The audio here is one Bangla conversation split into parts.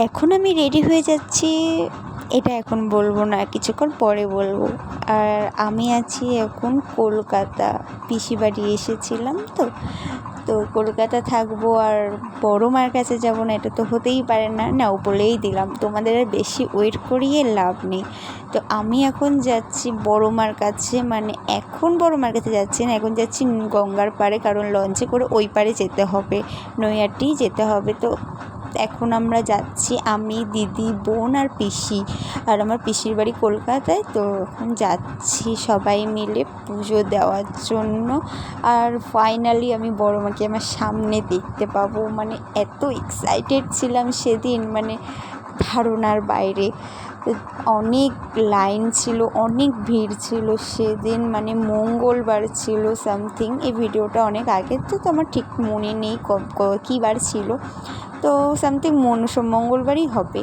এখন আমি রেডি হয়ে যাচ্ছি, এটা এখন বলবো না, কিছুক্ষণ পরে বলবো। আর আমি আছি এখন কলকাতা, পিসি বাড়ি এসেছিলাম তো কলকাতা থাকবো আর বড় মার কাছে যাব না, এটা তো হতেই পারে না। নাও বলেই দিলাম, তোমাদের আর বেশি ওয়েট করিয়ে লাভ নেই। তো আমি এখন যাচ্ছি বড় মার কাছে, মানে এখন বড় মার কাছে যাচ্ছি না, এখন যাচ্ছি গঙ্গার পাড়ে, কারণ লঞ্চে করে ওই পাড়ে যেতে হবে, নৈহাটি যেতে হবে। তো এখন আমরা যাচ্ছি, আমি, দিদি, বোন আর পিসি। আর আমার পিসির বাড়ি কলকাতায়, তো এখন যাচ্ছি সবাই মিলে পুজো দেওয়ার জন্য। আর ফাইনালি আমি বড় মাকে আমার সামনে দেখতে পাবো, মানে এত এক্সাইটেড ছিলাম সেদিন, মানে ধারণার বাইরে। অনেক লাইন ছিল, অনেক ভিড় ছিল সেদিন, মানে মঙ্গলবার ছিল সামথিং। এই ভিডিওটা অনেক আগে, তো আমার ঠিক মনে নেই কী বার ছিল, তো সামথিং মঙ্গলবারই হবে।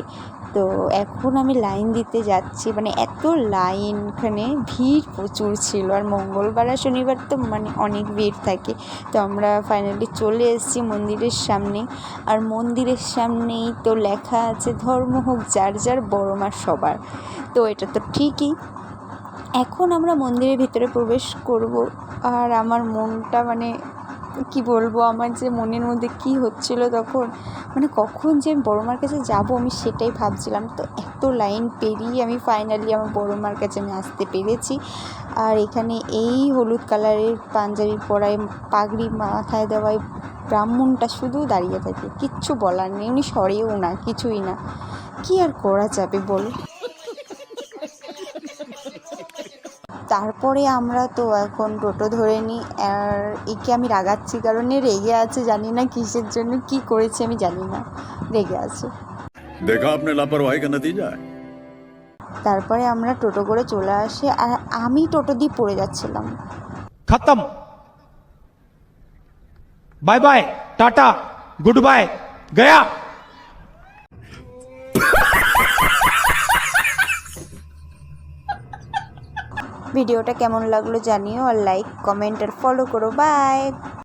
তো এখন আমি লাইন দিতে যাচ্ছি, মানে এত লাইন, এখানে ভিড় প্রচুর ছিল। আর মঙ্গলবার আর শনিবার তো মানে অনেক ভিড় থাকে। তো আমরা ফাইনালি চলে এসেছি মন্দিরের সামনে। আর মন্দিরের সামনেই তো লেখা আছে, ধর্ম হোক যার যার, বড় মা সবার। তো এটা তো ঠিকই। এখন আমরা মন্দিরের ভিতরে প্রবেশ করব। আর আমার মনটা, মানে কি বলবো, আমার যে মনের মধ্যে কি হচ্ছিল তখন, মানে কখন যে আমি বড় মার কাছে যাবো আমি সেটাই ভাবছিলাম। তো এত লাইন পেরিয়ে আমি ফাইনালি আমার বড় মার কাছে আমি আসতে পেরেছি। আর এখানে এই হলুদ কালারের পাঞ্জাবি পরায়, পাগড়ি মাথায় দেওয়ায় ব্রাহ্মণটা শুধু দাঁড়িয়ে থাকে, কিচ্ছু বলার নেই, উনি সরেও না, কিছুই না। কি আর করা যাবে বলো। তারপরে আমরা তো এখন টোটো ধরে নিই। আর একে আমি রাগাচ্ছি, কারণ রেগে আছে, জানি না কিসের জন্য, কি করেছে আমি জানি না, রেগে আছে। দেখা আপনি লাপরওয়াহি কা নতিজা। তারপরে আমরা টোটো করে চলে আসি, আর আমি টোটো দিয়ে পড়ে যাচ্ছিলাম। खत्म, बाय बाय, टाटा, गुड बाय, गया। ভিডিওটা কেমন লাগলো জানিও, আর লাইক, কমেন্ট আর ফলো করো। বাই।